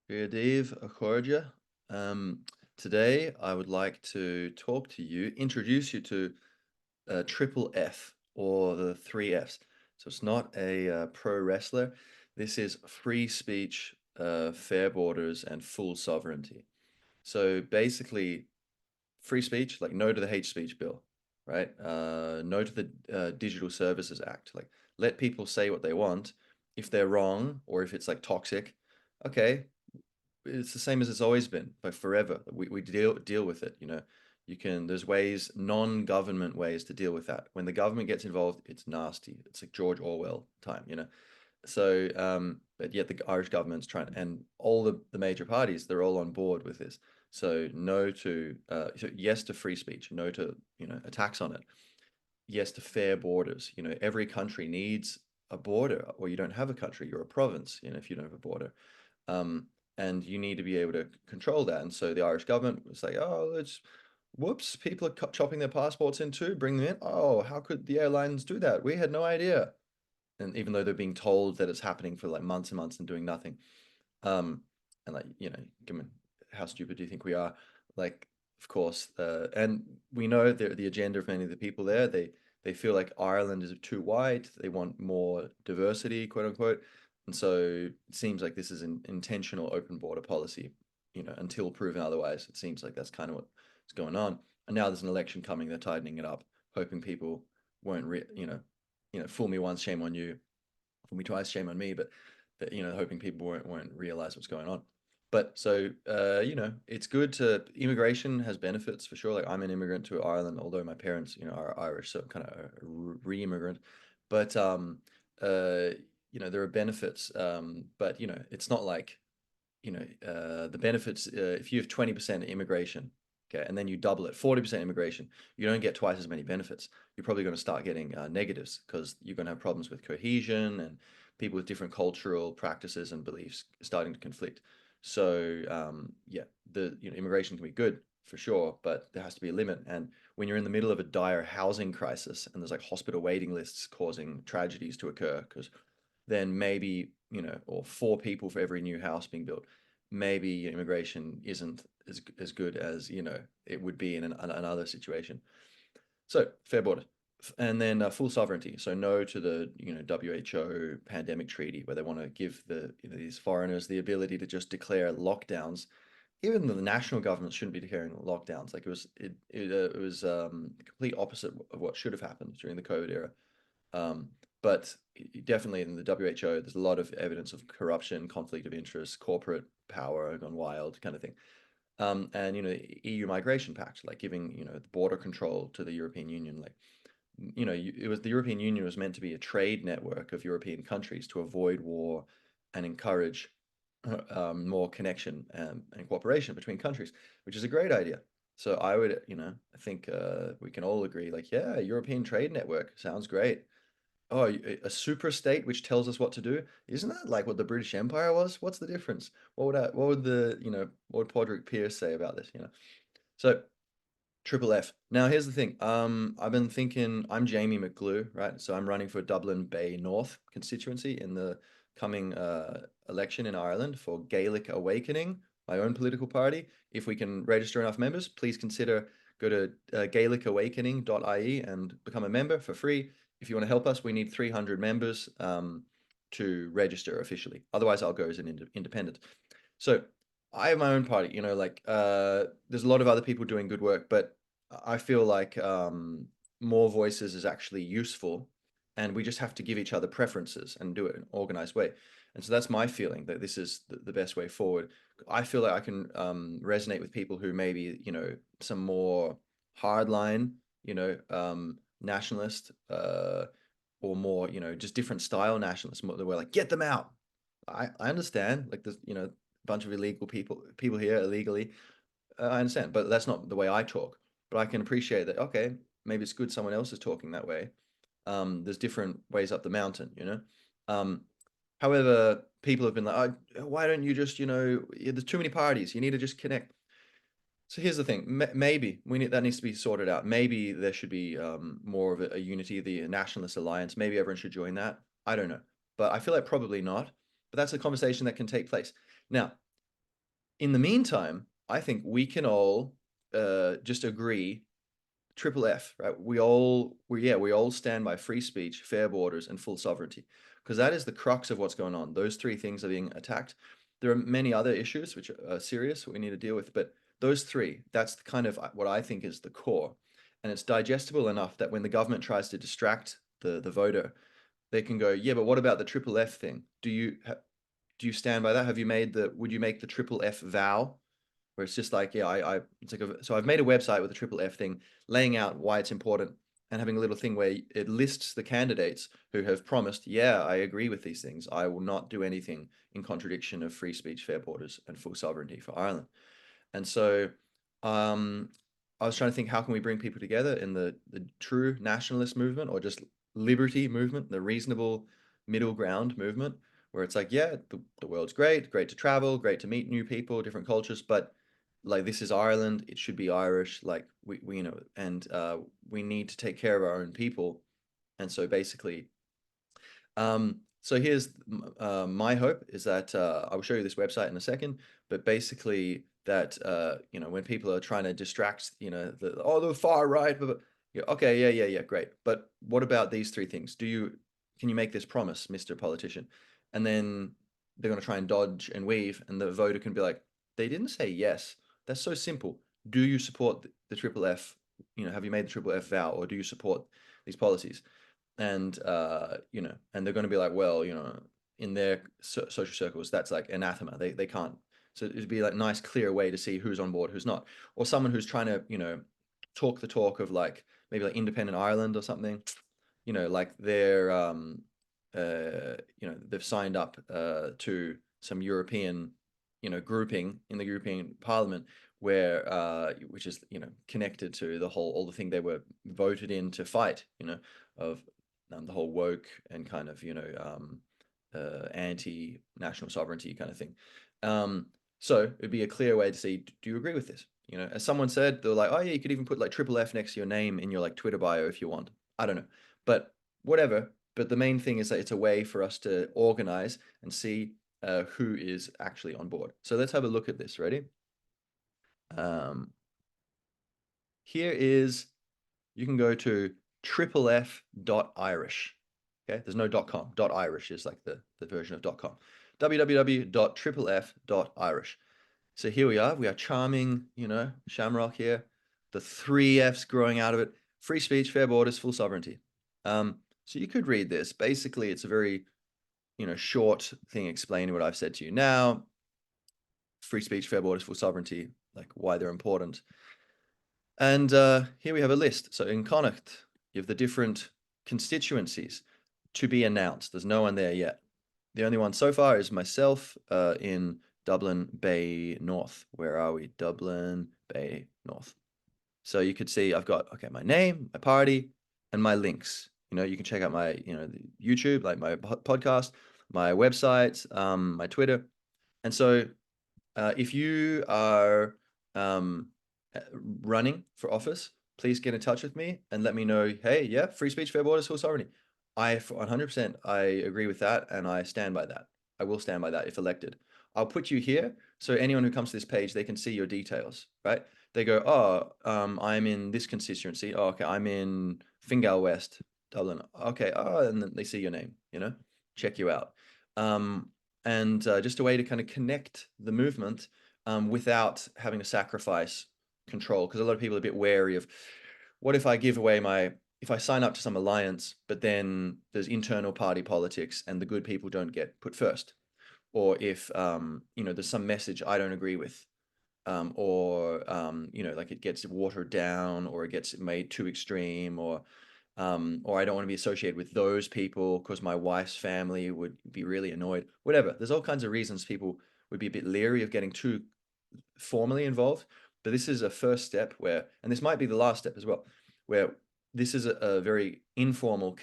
Good eve, Accordia. Um, Today, I would like to talk to you, introduce you to triple F or the three Fs. So it's not a pro wrestler. This is free speech, fair borders, and full sovereignty. So basically, free speech, like no to the hate speech bill, right? No to the Digital Services Act. Like let people say what they want. If they're wrong or if it's like toxic, okay, it's the same as it's always been, but forever. We deal with it, you know. You can there's ways, non-government ways to deal with that. When the government gets involved, it's nasty. It's like George Orwell time, you know. So, but yet the Irish government's trying, and all the major parties, they're all on board with this. So no to, so yes to free speech, no to, you know, attacks on it. Yes to fair borders. You know, every country needs a border, or you don't have a country, you're a province, you know, if you don't have a border. Um, and you need to be able to control that. And so the Irish government was like, oh, let's, whoops, people are chopping their passports in too, bring them in. Oh, how could the airlines do that? We had no idea. And even though they're being told that it's happening for like months and months and doing nothing. Um, and like, you know, given how stupid do you think we are? Like, of course, and we know the agenda of many of the people there, they feel like Ireland is too white. They want more diversity, quote unquote. And so it seems like this is an intentional open border policy, you know, until proven otherwise. It seems like that's kind of what's going on. And now there's an election coming, they're tightening it up, hoping people won't, fool me once, shame on you, fool me twice, shame on me. But that, you know, hoping people won't realize what's going on. But so you know, it's good to immigration has benefits for sure. Like I'm an immigrant to Ireland, although my parents, you know, are Irish, so I'm kind of a re-immigrant. But uh, you know, there are benefits. But you know, it's not like, you know, the benefits. If you have 20% immigration, okay, and then you double it, 40% immigration, you don't get twice as many benefits. You're probably going to start getting negatives because you're going to have problems with cohesion and people with different cultural practices and beliefs starting to conflict. So yeah, the immigration can be good for sure, but there has to be a limit. And when you're in the middle of a dire housing crisis and there's like hospital waiting lists causing tragedies to occur, because then maybe, you know, or four people for every new house being built, maybe immigration isn't as good as, you know, it would be in another situation. So fair border. And then full sovereignty. So no to the, you know, WHO pandemic treaty where they want to give these foreigners the ability to just declare lockdowns. Even the national government shouldn't be declaring lockdowns. Like it was complete opposite of what should have happened during the COVID era. Um, but definitely in the WHO, there's a lot of evidence of corruption, conflict of interest, corporate power gone wild kind of thing. And you know, EU migration pact, like giving, you know, the border control to the European Union, like, you know, it was the European Union was meant to be a trade network of European countries to avoid war and encourage more connection and cooperation between countries, which is a great idea. So I would, you know, I think we can all agree, like, yeah, European trade network sounds great. Oh, a super state which tells us what to do? Isn't that like what the British Empire was? What's the difference? What would the, you know, what would Podrick Pierce say about this, you know? So triple F. Now here's the thing. I've been thinking I'm Jamie McGlue, right? So I'm running for Dublin Bay North constituency in the coming election in Ireland for Gaelic Awakening, my own political party. If we can register enough members, please consider go to gaelicawakening.ie and become a member for free. If you want to help us, we need 300 members to register officially. Otherwise, I'll go as an independent. So I have my own party, you know, like there's a lot of other people doing good work, but I feel like more voices is actually useful, and we just have to give each other preferences and do it in an organized way. And so that's my feeling that this is the best way forward. I feel like I can resonate with people who maybe, you know, some more hardline, you know, nationalist, or more, you know, just different style nationalists. They were like, get them out. I understand, like there's, you know, a bunch of illegal people here illegally. I understand, but that's not the way I talk. But I can appreciate that. Okay, maybe it's good someone else is talking that way. There's different ways up the mountain, you know. Um, However, people have been like, oh, why don't you just, you know, there's too many parties. You need to just connect. So here's the thing. Maybe that needs to be sorted out. Maybe there should be more of a unity, the Nationalist Alliance. Maybe everyone should join that. I don't know, but I feel like probably not. But that's a conversation that can take place. Now, in the meantime, I think we can all just agree triple F, right? We all stand by free speech, fair borders, and full sovereignty, because that is the crux of what's going on. Those three things are being attacked. There are many other issues which are serious we need to deal with, but those three, that's the kind of what I think is the core, and it's digestible enough that when the government tries to distract the voter, they can go, yeah, but what about the triple F thing? Do you stand by that? Would you make the triple F vow? Where it's just like, yeah, it's like so I've made a website with a triple F thing, laying out why it's important and having a little thing where it lists the candidates who have promised, yeah, I agree with these things. I will not do anything in contradiction of free speech, fair borders, and full sovereignty for Ireland. And so um, I was trying to think, how can we bring people together in the true nationalist movement or just liberty movement, the reasonable middle ground movement, where it's like, yeah, the world's great to travel, great to meet new people, different cultures, but like this is Ireland, it should be Irish, like we you know, and we need to take care of our own people. And so basically, so here's my hope is that I will show you this website in a second, but basically that when people are trying to distract, the far right, but yeah, okay, yeah, great. But what about these three things? Can you make this promise, Mr. Politician? And then they're going to try and dodge and weave, and the voter can be like, they didn't say yes. That's so simple. Do you support the triple F? Have you made the triple F vow, or do you support these policies? And and they're going to be like, well, in their social circles, that's like anathema. They can't. So it'd be like nice clear way to see who's on board, who's not, or someone who's trying to talk the talk of like maybe like independent Ireland or something. Like they've signed up to some European grouping in the European Parliament, where which is connected to all the thing they were voted in to fight, of the whole woke and kind of anti-national sovereignty kind of thing. So it'd be a clear way to see, do you agree with this? As someone said, they're like, oh yeah, you could even put like triple F next to your name in your like Twitter bio if you want. I don't know, but whatever. But the main thing is that it's a way for us to organize and see who is actually on board. So let's have a look at this. Ready? Um, Here is, you can go to triplef.irish. Okay, there's no .com. .irish is like the version of .com. www.triplef.irish. So here we are charming, Shamrock here. The three F's growing out of it: free speech, fair borders, full sovereignty. So you could read this. Basically, it's a very, short thing explaining what I've said to you now. Free speech, fair borders, full sovereignty, like why they're important. And here we have a list. So in Connacht, you have the different constituencies to be announced. There's no one there yet. The only one so far is myself in Dublin Bay North. Where are we? Dublin Bay North. So you could see I've got, okay, my name, my party, and my links. You can check out my, YouTube, like my podcast, my website, my Twitter. And so if you are um, running for office, please get in touch with me and let me know, hey, yeah, free speech, fair borders, full sovereignty. 100%, I agree with that, and I stand by that. I will stand by that if elected. I'll put you here, so anyone who comes to this page, they can see your details, right? They go, oh, I'm in this constituency. Oh, okay, I'm in Fingal West, Dublin. Okay, oh, and then they see your name, check you out. And just a way to kind of connect the movement without having to sacrifice control, because a lot of people are a bit wary of, what if I if I sign up to some alliance, but then there's internal party politics and the good people don't get put first, or if there's some message I don't agree with, or like it gets watered down, or it gets made too extreme, or I don't want to be associated with those people because my wife's family would be really annoyed. Whatever. There's all kinds of reasons people would be a bit leery of getting too formally involved. But this is a first step where, and this might be the last step as well, where this is a very informal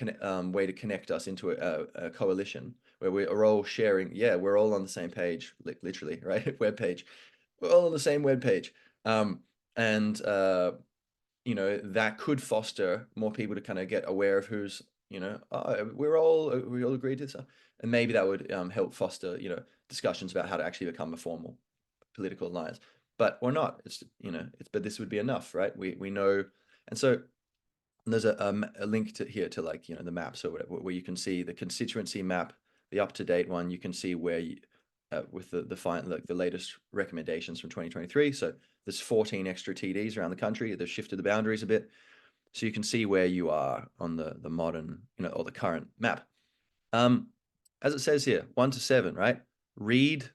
way to connect us into a coalition where we're all sharing. Yeah, we're all on the same page, literally, right? Web page. We're all on the same web page. And that could foster more people to kind of get aware of who's, we all agreed to this, and maybe that would help foster, discussions about how to actually become a formal political lines, but we're not. It's, but this would be enough, right? We know, and so there's a link to here to, like, the maps or whatever, where you can see the constituency map, the up-to-date one. You can see where you, with the latest recommendations from 2023. So there's 14 extra TDs around the country. They've shifted the boundaries a bit, so you can see where you are on the modern, or the current map. As it says here, 1 to 7, right? Read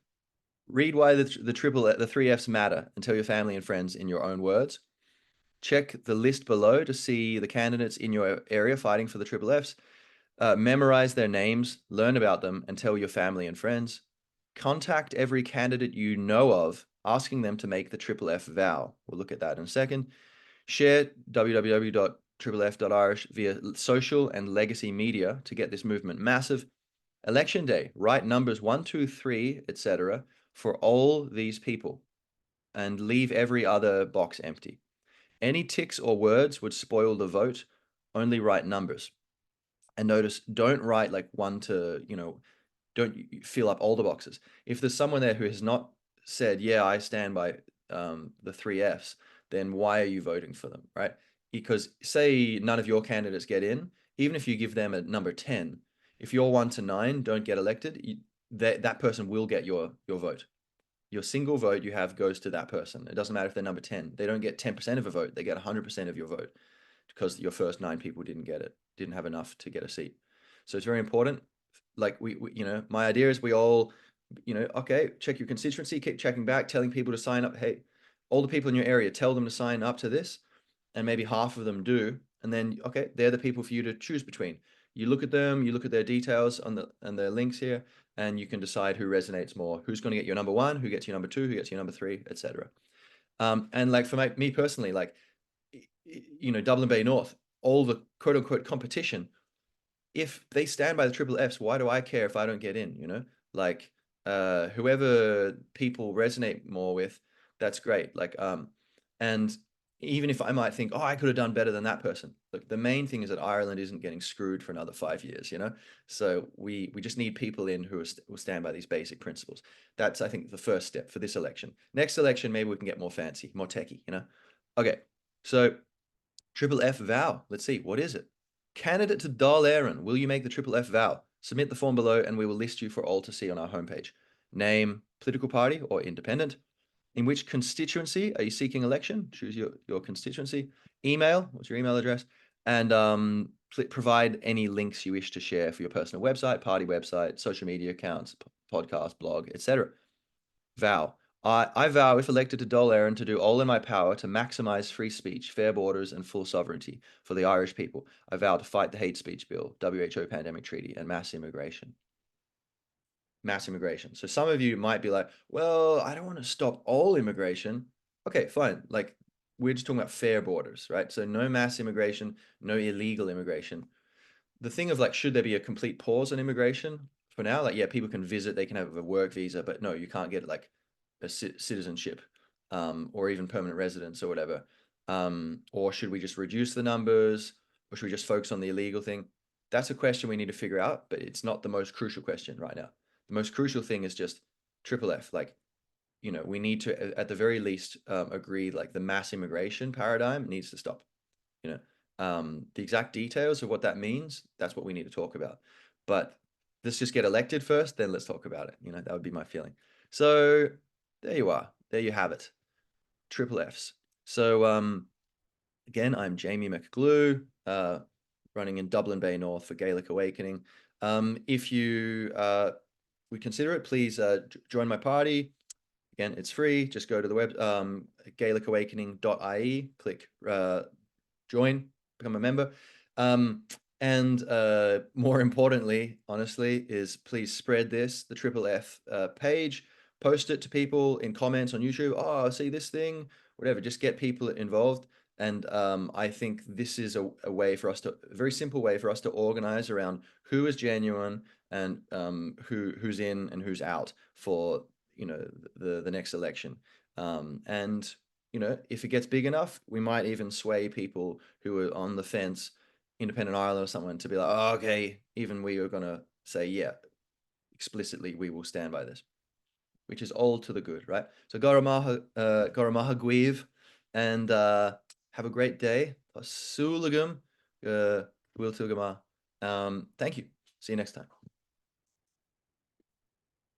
why the three Fs matter, and tell your family and friends in your own words. Check the list below to see the candidates in your area fighting for the triple Fs. Memorize their names, learn about them, and tell your family and friends. Contact every candidate you know of, asking them to make the triple F vow. We'll look at that in a second. Share www.triplef.irish via social and legacy media to get this movement massive. Election day, write numbers 1, 2, 3, etc. for all these people, and leave every other box empty. Any ticks or words would spoil the vote. Only write numbers. And notice, don't write like 1 to, don't fill up all the boxes. If there's someone there who has not said, yeah, I stand by the three Fs, then why are you voting for them, right? Because say none of your candidates get in, even if you give them a number 10, if your 1 to 9 don't get elected, that person will get your vote. Your single vote you have goes to that person. It doesn't matter if they're number 10. They don't get 10% of a vote. They get 100% of your vote, because your first 9 people didn't get it, didn't have enough to get a seat. So it's very important. Like we my idea is we all, okay, check your constituency, keep checking back, telling people to sign up. Hey, all the people in your area, tell them to sign up to this, and maybe half of them do. And then, okay, they're the people for you to choose between. You look at them, you look at their details and their links here, and you can decide who resonates more, who's going to get your number 1, who gets your number 2, who gets your number 3, etc. And like for me personally, like, Dublin Bay North, all the quote unquote competition, if they stand by the triple Fs, why do I care if I don't get in? Like, whoever people resonate more with, that's great. Like, and even if I might think, oh, I could have done better than that person. Look, the main thing is that Ireland isn't getting screwed for another 5 years, So we just need people in who will stand by these basic principles. That's, I think, the first step for this election. Next election, maybe we can get more fancy, more techie, Okay, so triple F vow. Let's see, what is it? Candidate to Dáil Éireann, will you make the triple F vow? Submit the form below and we will list you for all to see on our homepage. Name, political party or independent. In which constituency are you seeking election? Choose your constituency. Email, what's your email address? And provide any links you wish to share for your personal website, party website, social media accounts, podcast, blog, etc. Vow. I vow, if elected to Dáil Éireann, to do all in my power to maximise free speech, fair borders and full sovereignty for the Irish people. I vow to fight the hate speech bill, WHO pandemic treaty and mass immigration. Mass immigration. So some of you might be like, well, I don't want to stop all immigration. Okay, fine. Like, we're just talking about fair borders, right? So no mass immigration, no illegal immigration. The thing of, like, should there be a complete pause on immigration for now? Like, yeah, people can visit, they can have a work visa, but no, you can't get like a citizenship, or even permanent residence or whatever. Or should we just reduce the numbers, or should we just focus on the illegal thing? That's a question we need to figure out, but it's not the most crucial question right now. The most crucial thing is just triple F. Like, we need to, at the very least, agree, like, the mass immigration paradigm needs to stop. The exact details of what that means, that's what we need to talk about. But let's just get elected first, then let's talk about it. That would be my feeling. So there you are. There you have it. Triple Fs. So again, I'm Jamie McGlue, running in Dublin Bay North for Gaelic Awakening. If you would consider it, please join my party. Again, it's free. Just go to the web, gaelicawakening.ie, click join, become a member. And more importantly, honestly, is please spread the Triple F page, post it to people in comments on YouTube. Oh, see this thing, whatever, just get people involved. And I think this is a way for us a very simple way for us to organize around who is genuine and who's in and who's out for, the next election. And if it gets big enough, we might even sway people who are on the fence, Independent Ireland or someone, to be like, oh, okay, even we are going to say, yeah, explicitly, we will stand by this. which is all to the good, right? So Goramaha Guiv, and have a great day. Sulugum, Wiltugama. Thank you. See you next time.